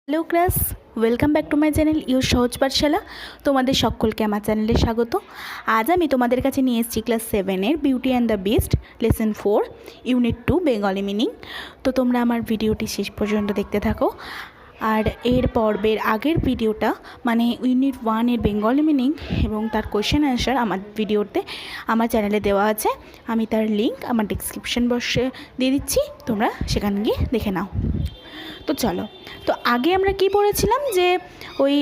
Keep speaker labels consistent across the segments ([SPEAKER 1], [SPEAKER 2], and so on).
[SPEAKER 1] Hello class, welcome back to my channel your সহজ পাঠশালা। তোমাদের সকলকে আমার চ্যানেলে স্বাগত। আজ আমি তোমাদের কাছে নিয়ে এসেছি ক্লাস 7-এর beauty and the beast lesson 4 unit 2 Bengali meaning. তো তোমরা আমার ভিডিওটি শেষ পর্যন্ত দেখতে থাকো। আর এর পর্বের আগের ভিডিওটা মানে ইউনিট 1-এর বেঙ্গলি মিনিং এবং তার কোয়েশ্চেন অ্যান্সার আমার ভিডিওতে আমার চ্যানেলে দেওয়া আছে। আমি তার লিঙ্ক আমার ডেসক্রিপশন বক্সে দিয়ে দিচ্ছি, তোমরা সেখানে গিয়ে দেখে নাও। তো চলো, তো আগে আমরা কি পড়েছিলাম যে ওই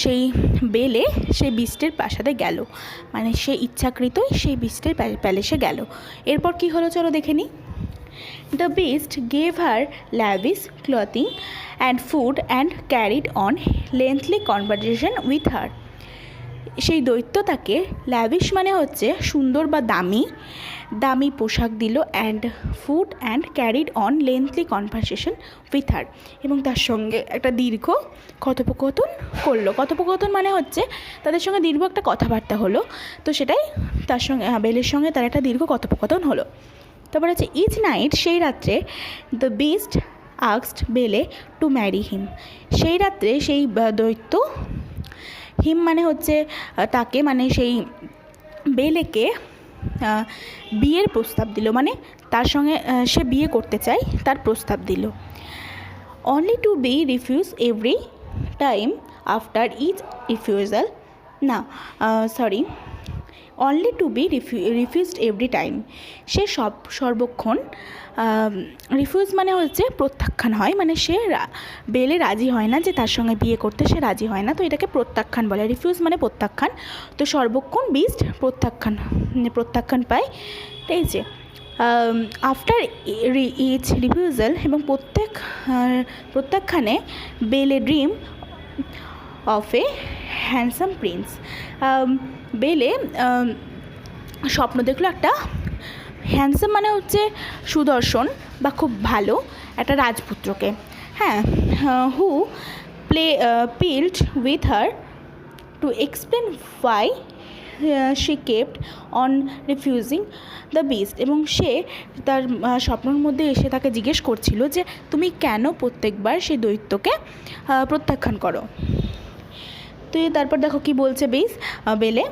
[SPEAKER 1] সেই বেলে সেই বিস্টের প্রাসাদে গেল, মানে সে ইচ্ছাকৃতই সেই বিস্টের প্যালেসে গেল। এরপর কি হলো চলো দেখে নিই। The beast gave her lavish clothing and food and carried on lengthily conversation with her. সেই দৈত্য তাকে ল্যাভিশ মানে হচ্ছে সুন্দর বা দামি পোশাক দিল, and food and carried on lengthily conversation with her, এবং তার সঙ্গে একটা দীর্ঘ কথোপকথন করলো। কথোপকথন মানে হচ্ছে তাদের সঙ্গে দীর্ঘ একটা কথাবার্তা হলো। তো সেটাই তার সঙ্গে বেলের সঙ্গে তার একটা দীর্ঘ কথোপকথন হলো। তারপরে হচ্ছে ইচ নাইট, সেই রাত্রে দ্য বিস্ট আস্কড বেলে টু ম্যারি হিম। সেই রাত্রে সেই দৈত্য, হিম মানে হচ্ছে তাকে, মানে সেই বেলেকে বিয়ের প্রস্তাব দিল, মানে তার সঙ্গে সে বিয়ে করতে চায় তার প্রস্তাব দিল। Only to be refuse every time after each refusal, না sorry, only to be refused every time. সে সর্বক্ষণ রিফিউজ মানে হচ্ছে প্রত্যাখ্যান হয়, মানে সে বেলে রাজি হয় না, যে তার সঙ্গে বিয়ে করতে সে রাজি হয় না, তো এটাকে প্রত্যাখ্যান বলে। রিফিউজ মানে প্রত্যাখ্যান, তো সর্বক্ষণ বিস্ট প্রত্যাখ্যান পায়, ঠিক আছে। আফটার ইচ রিফিউজাল, এবং প্রত্যাখ্যানে বেলে dream of a handsome Prince. বেলে স্বপ্ন দেখলো একটা হ্যান্ডসাম মানে হচ্ছে সুদর্শন বা খুব ভালো একটা রাজপুত্রকে, হ্যাঁ, who plead with her to explain why she kept on refusing the beast, এবং সে তার স্বপ্নের মধ্যে এসে তাকে জিজ্ঞেস করছিল যে তুমি কেন প্রত্যেকবার সেই দৈত্যকে প্রত্যাখ্যান করো। তো তারপর দেখো কি বলছে বেলে,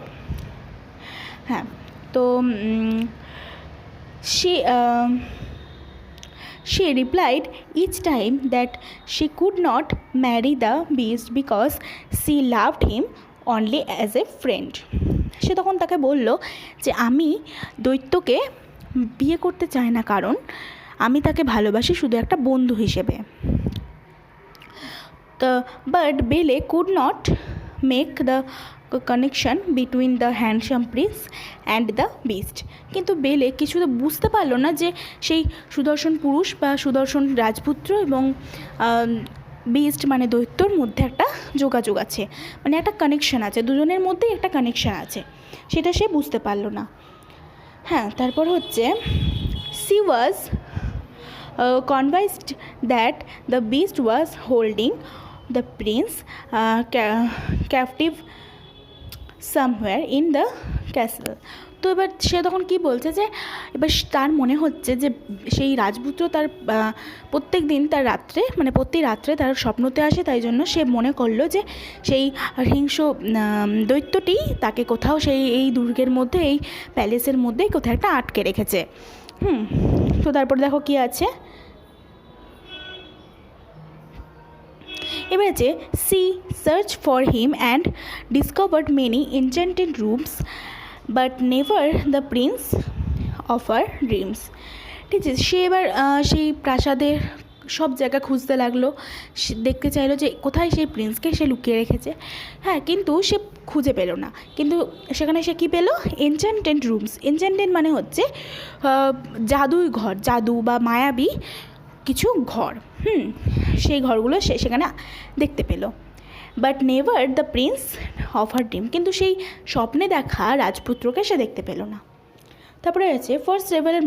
[SPEAKER 1] হ্যাঁ, তো she replied each time that she could not marry the beast because she loved him only as a friend. সে তখন তাকে বলল যে আমি দৈত্যকে বিয়ে করতে চাই না, কারণ আমি তাকে ভালোবাসি শুধু একটা বন্ধু হিসেবে। But Bele could not make the connection between the handsome Prince and the beast. কিন্তু বেলে কিছু তো বুঝতে পারলো না যে সেই সুদর্শন পুরুষ বা সুদর্শন রাজপুত্র এবং বিস্ট মানে দৈত্যর মধ্যে একটা যোগাযোগ আছে, মানে একটা কানেকশন আছে, দুজনের মধ্যেই একটা কানেকশন আছে, সেটা সে বুঝতে পারলো না। হ্যাঁ, তারপর হচ্ছে C was convinced that the beast was holding the Prince captive somewhere in the castle. তো এবার সে তখন কি বলছে যে এবার তার মনে হচ্ছে যে সেই রাজপুত্র তার প্রত্যেক দিন তার রাত্রে, মানে প্রতি রাত্রে তার স্বপ্নতে আসে, তাই জন্য সে মনে করলো যে সেই হিংস্র দৈত্যটি তাকে কোথাও এই দুর্গের মধ্যে, এই প্যালেসের মধ্যেই কোথাও একটা আটকে রেখেছে। তো তারপর দেখো কি আছে, এবার আছে she search for him and discovered many enchanted rooms but never the prince of her dreams. ঠিক আছে, সে এবার সেই প্রাসাদের সব জায়গা খুঁজতে লাগলো, দেখতে চাইলো যে কোথায় সেই প্রিন্সকে সে লুকিয়ে রেখেছে, হ্যাঁ, কিন্তু সে খুঁজে পেল না। কিন্তু সেখানে সে কী পেলো, এনচেন্টেড রুমস। এনচেন্টেড মানে হচ্ছে জাদুই ঘর, জাদু বা মায়াবী কিছু ঘর, সেই ঘরগুলো সে সেখানে দেখতে পেল। But never the prince of her dream, কিন্তু সেই স্বপ্নে দেখা রাজপুত্রকে সে দেখতে পেল না। তারপরে আছে ফর সেভারাল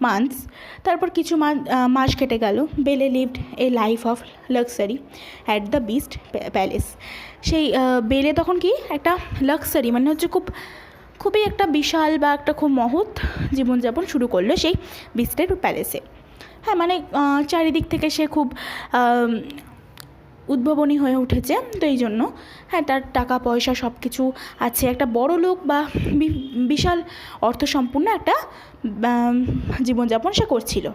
[SPEAKER 1] মান্থস, তারপর কিছু মাস কেটে গেল। বেলে lived a life of luxury at the beast palace. সেই বেলে তখন কি একটা লাক্সারি মানে হচ্ছে খুবই একটা বিশাল বা একটা খুব মহৎ জীবনযাপন শুরু করলো সেই বিস্টের প্যালেসে। হ্যাঁ মানে চারিদিক থেকে সে খুব উদ্ভাবনী হয়ে উঠেছে, তো এই জন্য হ্যাঁ তার টাকা পয়সা সব কিছু আছে, একটা বড় লোক বা বিশাল অর্থসম্পন্ন একটা জীবনযাপন সে করছিল।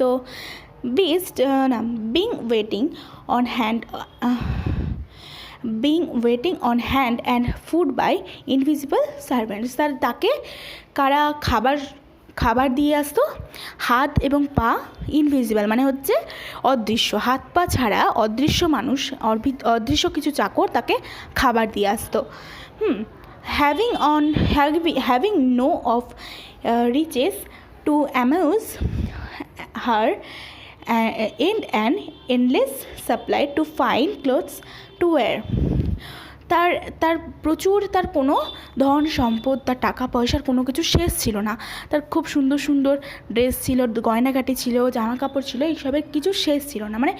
[SPEAKER 1] তো বিস্ট না being waiting on hand and foot by invisible servants, তাকে কারা খাবার দিয়ে আসতো, হাত এবং পা ইনভিজিবল মানে হচ্ছে অদৃশ্য, হাত পা ছাড়া অদৃশ্য মানুষ, অদৃশ্য কিছু চাকর তাকে খাবার দিয়ে আসতো। Having no of riches to amuse her and an endless supply to fine clothes to wear, তার প্রচুর, তার কোনো ধন সম্পদ, তার টাকা পয়সার কোনো কিছু শেষ ছিল না, তার খুব সুন্দর সুন্দর ড্রেস ছিল, গয়নাগাটি ছিল, জামা কাপড় ছিল, এইসবের কিছু শেষ ছিল না, মানে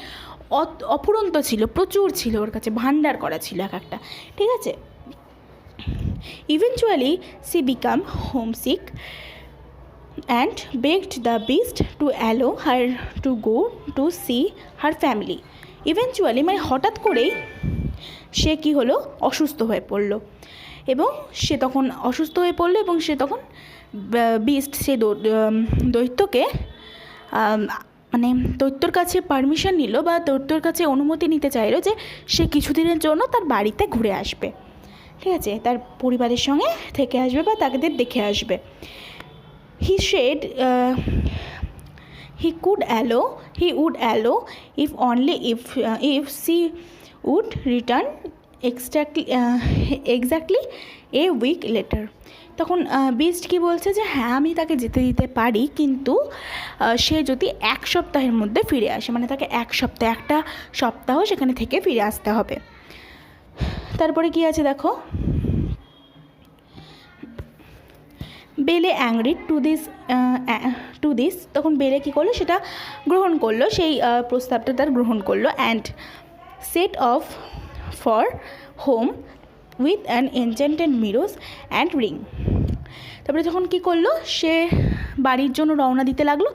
[SPEAKER 1] অফুরন্ত ছিল, প্রচুর ছিল ওর কাছে, ভান্ডার করা ছিল এক একটা, ঠিক আছে। Eventually she became homesick and begged the beast to allow her to go to see her family. Eventually মানে হঠাৎ করেই সে কী হলো, অসুস্থ হয়ে পড়লো, এবং সে তখন বিস্ট সে দৈত্যকে মানে দৈত্যর কাছে পারমিশন নিল বা দৈত্যর কাছে অনুমতি নিতে চাইলো যে সে কিছুদিনের জন্য তার বাড়িতে ঘুরে আসবে, ঠিক আছে, তার পরিবারের সঙ্গে থেকে আসবে বা তাদের দেখে আসবে। He said he would allow if only if she would return exactly a week later. তখন বিস্ট কি বলছে যে হ্যাঁ আমি তাকে যেতে দিতে পারি, কিন্তু সে যদি এক সপ্তাহের মধ্যে ফিরে আসে, মানে তাকে একটা সপ্তাহ সেখানে থেকে ফিরে আসতে হবে। তারপরে কি আছে দেখো, বেলে অ্যাংরি টু দিস তখন বেলে কী করলো, সেটা গ্রহণ করলো, সেই প্রস্তাবটা তার গ্রহণ করলো, and set off for home with an enchanted mirrors and ring. তারপরে যখন কী করলো, সে বাড়ির জন্য রওনা দিতে লাগলো,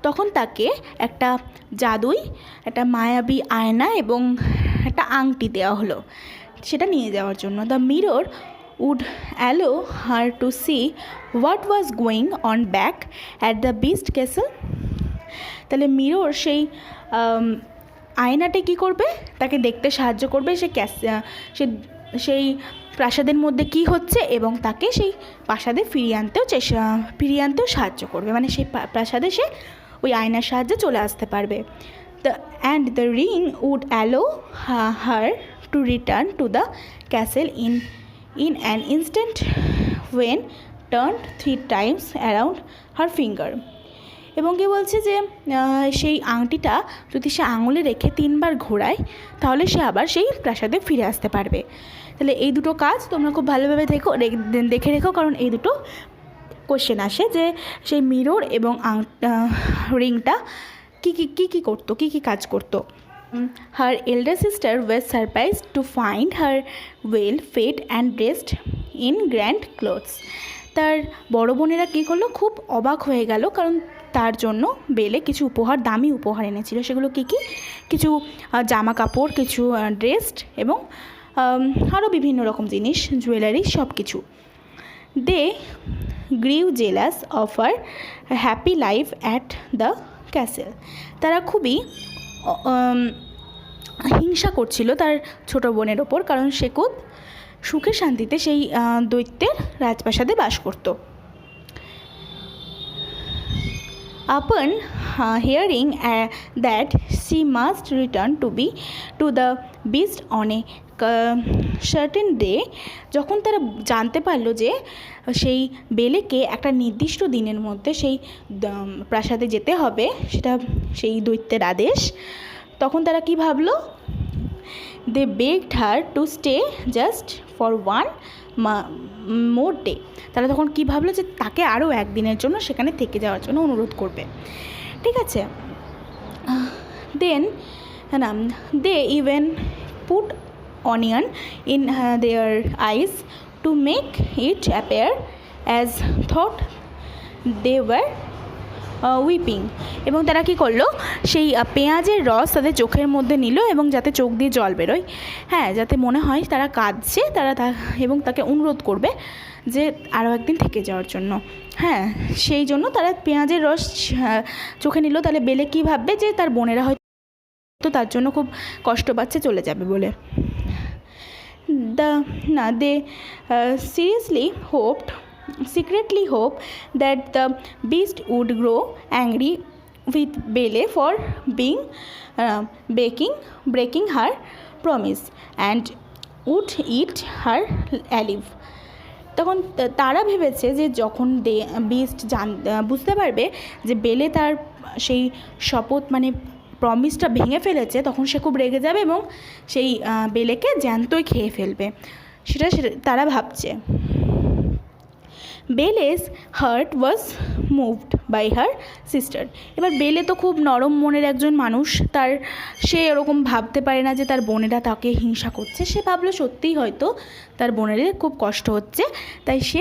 [SPEAKER 1] তখন তাকে একটা একটা মায়াবী আয়না এবং একটা আংটি দেওয়া হলো সেটা নিয়ে যাওয়ার জন্য। The mirror would allow her to see what was going on back at the beast castle. তাহলে মিরর সেই আয়নাটা কী করবে, তাকে দেখতে সাহায্য করবে সেই প্রাসাদের মধ্যে কি হচ্ছে, এবং তাকে সেই প্রাসাদে ফিরিয়ে আনতেও সাহায্য করবে, মানে সেই প্রাসাদে সে ওই আয়নার সাহায্যে চলে আসতে পারবে। The ring would allow her to return to the castle in an instant when turned 3 times around her finger. এবং কি বলছে যে সেই আংটিটা যদি সে আঙুলে রেখে 3 বার ঘোরায়, তাহলে সে আবার সেই প্রাসাদে ফিরে আসতে পারবে। তাহলে এই দুটো কাজ তোমরা খুব ভালোভাবে দেখে রেখো, কারণ এই দুটো কোশ্চেন আসে যে সেই মিরর এবং রিংটা কী করতো, কী কাজ করতো। Her elder sister was surprised to find her well fed and dressed in grand clothes. তার বড় বোনেরা কী করলো, খুব অবাক হয়ে গেল, কারণ তার জন্য বেলে কিছু দামি উপহার এনেছিল। সেগুলো কিছু জামা কাপড়, কিছু ড্রেসড এবং আরও বিভিন্ন রকম জিনিস, জুয়েলারি, সব কিছু। They grew jealous of her happy life at the castle. তারা খুবই হিংসা করছিল তার ছোট বোনের ওপর, কারণ সে খুব সুখে শান্তিতে সেই দৈত্যের রাজপ্রাসাদে বাস করত। Upon hearing that she must return to the beast on a certain day, যখন তারা জানতে পারলো যে সেই বেলেকে একটা নির্দিষ্ট দিনের মধ্যে সেই প্রাসাদে যেতে হবে, সেটা সেই দৈত্যের আদেশ, তখন তারা কি ভাবলো, they begged her to stay just for one more day. তারা তখন কি ভাবলো যে তাকে আরও একদিনের জন্য সেখানে থেকে যাওয়ার জন্য অনুরোধ করবে, ঠিক আছে। Then they even put onion in their eyes to make it appear as thought they were weeping, এবং তারা কী করলো, সেই পেঁয়াজের রস তাদের চোখের মধ্যে নিল এবং যাতে চোখ দিয়ে জল বেরোয়, হ্যাঁ, যাতে মনে হয় তারা কাঁদছে, এবং তাকে অনুরোধ করবে যে আরও একদিন থেকে যাওয়ার জন্য। হ্যাঁ, সেই জন্য তারা পেঁয়াজের রস চোখে নিল। তাহলে বেলে কী ভাববে যে তার বোনেরা হয়তো তার জন্য খুব কষ্ট পাচ্ছে, চলে যাবে বলে। They secretly hoped that the beast would grow angry with Belle for breaking her promise and would eat her alive. তখন তারা ভেবেছে যে যখন বিস্ট বুঝতে পারবে যে বেলে তার সেই শপথ মানে প্রমিসটা ভেঙে ফেলেছে, তখন সে খুব রেগে যাবে এবং সেই বেলেকে জ্যান্তই খেয়ে ফেলবে, সেটা তারা ভাবছে। Belle's heart was moved by her sister. এবার বেলে তো খুব নরম মনের একজন মানুষ, সে এরকম ভাবতে পারে না যে তার বোনেরা তাকে হিংসা করছে। সে ভাবলো সত্যিই হয়তো তার বোনেদের খুব কষ্ট হচ্ছে, তাই সে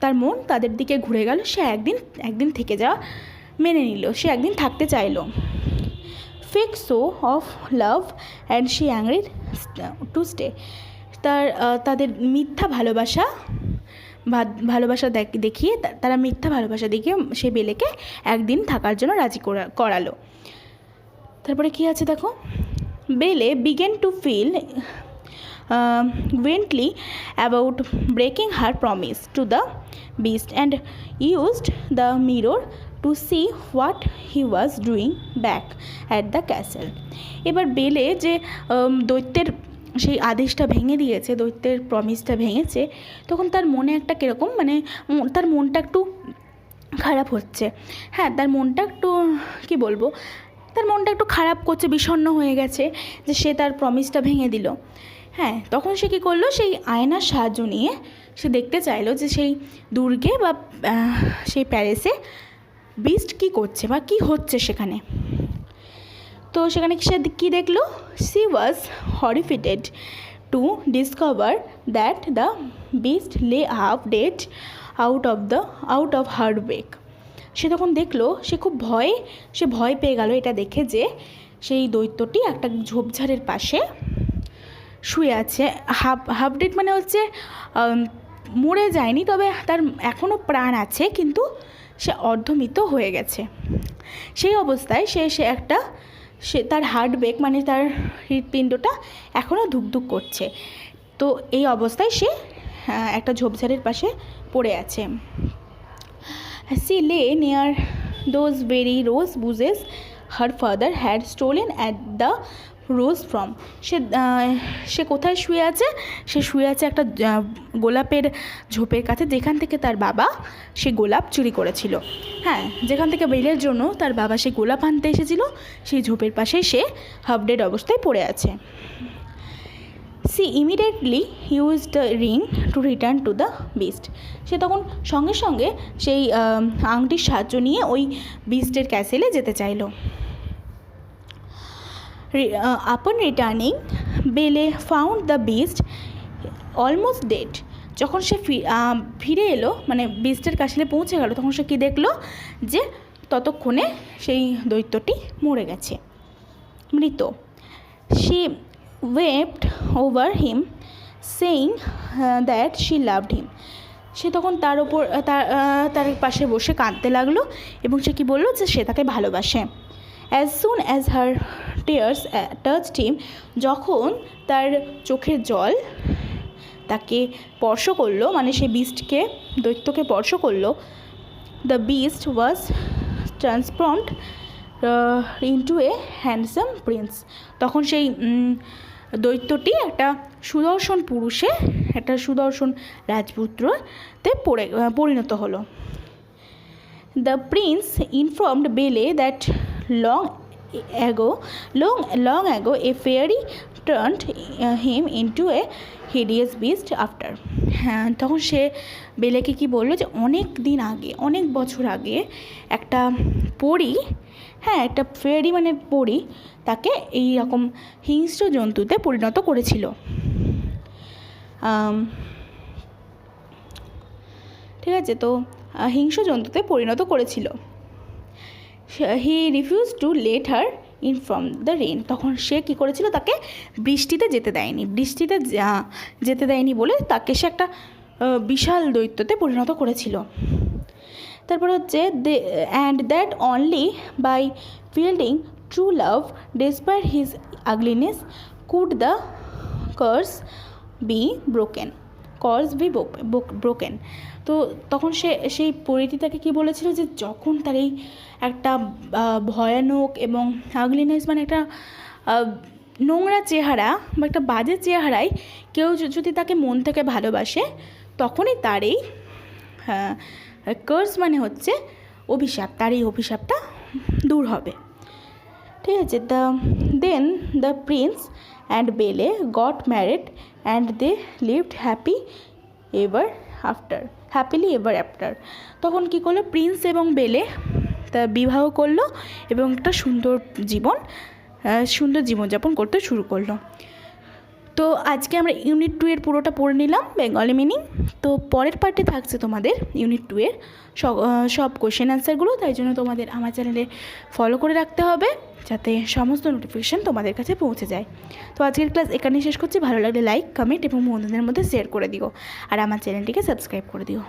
[SPEAKER 1] তার মন তাদের দিকে ঘুরে গেল। সে একদিন থেকে যাওয়া মেনে নিল, সে একদিন থাকতে চাইলো। Fake show of love and she agreed to stay. তাদের মিথ্যা ভালোবাসা দেখিয়ে তারা মিথ্যা ভালোবাসা দেখিয়ে সে বেলেকে একদিন থাকার জন্য রাজি করালো। তারপরে কী আছে দেখো, Belle began to feel guilty about breaking her promise to the beast and used the mirror to see what he was doing back at the castle. এবার বেলে যে দৈত্যের সেই আদেশটা ভেঙে দিয়েছে, দৈত্যের প্রমিসটা ভেঙেছে, তখন তার মনে একটা কীরকম মানে তার মনটা একটু খারাপ হচ্ছে। হ্যাঁ, তার মনটা একটু কী বলবো, তার মনটা একটু খারাপ করছে, বিষণ্ণ হয়ে গেছে যে সে তার প্রমিসটা ভেঙে দিল। হ্যাঁ, তখন সে কী করলো, সেই আয়নার সাহায্য নিয়ে সে দেখতে চাইলো যে সেই দুর্গে বা সেই প্যালেসে বিস্ট কী করছে বা কী হচ্ছে সেখানে। তো সেখানে সে কী দেখলো, she was horrified to discover that the beast lay half dead out of her wake. সে তখন দেখলো, সে ভয় পেয়ে গেল এটা দেখে যে সেই দৈত্যটি একটা ঝোপঝাড়ের পাশে শুয়ে আছে। হাফ ডেড মানে হচ্ছে মরে যায়নি, তবে তার এখনও প্রাণ আছে, কিন্তু সে অর্ধমৃত হয়ে গেছে। সেই অবস্থায় সে তার হার্টব্রেক মানে তার হৃৎপিণ্ডটা এখনও ধুকধুক করছে। তো এই অবস্থায় সে একটা ঝোপঝাড়ের পাশে পড়ে আছে। She lay near those very rose bushes her father had stolen at the rose from. সে কোথায় শুয়ে আছে, সে শুয়ে আছে একটা গোলাপের ঝোপের কাছে, যেখান থেকে তার বাবা সে গোলাপ চুরি করেছিল। হ্যাঁ, যেখান থেকে বেলের জন্য তার বাবা সে গোলাপ আনতে এসেছিল, সেই ঝোপের পাশে সে হাফ ডেড অবস্থায় পড়ে আছে। She immediately use the ring to return to the beast. সে তখন সঙ্গে সঙ্গে সেই আংটির সাহায্য নিয়ে ওই বিস্টের ক্যাসেলে যেতে চাইল। আপন রিটার্নিং বেলে found the beast almost dead. যখন সে ফিরে এলো, মানে বিস্টের ক্যাসেলে পৌঁছে গেল, তখন সে কী দেখলো যে ততক্ষণে সেই দৈত্যটি মরে গেছে, মৃত। She wept over him saying that she loved him. সে তখন তার পাশে বসে কাঁদতে লাগলো এবং সে কী বললো যে সে তাকে ভালোবাসে। As soon as her tears touched him, যখন তার চোখের জল তাকে স্পর্শ করলো, মানে সেই দৈত্যকে স্পর্শ করলো, the beast was transformed into a handsome Prince. তখন সেই দৈত্যটি একটা সুদর্শন রাজপুত্রতে পরিণত হলো। দ্য প্রিন্স ইনফর্মড বেলে that long ago a fairy turned him into a hideous beast after. হ্যাঁ, তখন সে বেলেকে কি বললো যে অনেক বছর আগে একটা পরী, হ্যাঁ একটা ফেয়ারি মানে পরী, তাকে এই রকম হিংস্র জন্তুতে পরিণত করেছিল। ঠিক আছে, তো হিংস্র জন্তুতে পরিণত করেছিল। He refuse to let her in from the rain. তখন সে কী করেছিল, তাকে বৃষ্টিতে যেতে দেয়নি, যেতে দেয়নি বলে তাকে সে একটা বিশাল দৈত্যতে পরিণত করেছিল। তারপর হচ্ছে and that only by finding true love despite his ugliness could the curse be broken. তো তখন সেই পরিটি তাকে কী বলেছিল যে যখন তার এই একটা ভয়ানক এবং আগলিনেস মানে একটা নোংরা চেহারা বা একটা বাজে চেহারায় কেউ যদি তাকে মন থেকে ভালোবাসে, তখনই তার এই কার্স মানে হচ্ছে অভিশাপ, তার এই অভিশাপটা দূর হবে। ঠিক আছে। Then the prince and Belle got married and they lived happily ever after. তখন কী করলো, প্রিন্স এবং বেলে তা বিবাহ করলো এবং একটা সুন্দর জীবনযাপন করতে শুরু করলো। তো আজকে আমরা ইউনিট 2 এর পুরোটা পড়ে নিলাম বেঙ্গলি মিনিং। তো পরের পার্টে থাকছে তোমাদের ইউনিট 2 এর সব কোয়েশ্চেন অ্যান্সারগুলো। তাই জন্য তোমাদের আমার চ্যানেলে ফলো করে রাখতে হবে, যাতে সমস্ত নোটিফিকেশান তোমাদের কাছে পৌঁছে যায়। তো আজকের ক্লাস এখানেই শেষ করছি। ভালো লাগলে লাইক, কমেন্ট এবং বন্ধুদের মধ্যে শেয়ার করে দিও, আর আমার চ্যানেলটিকে সাবস্ক্রাইব করে দিও।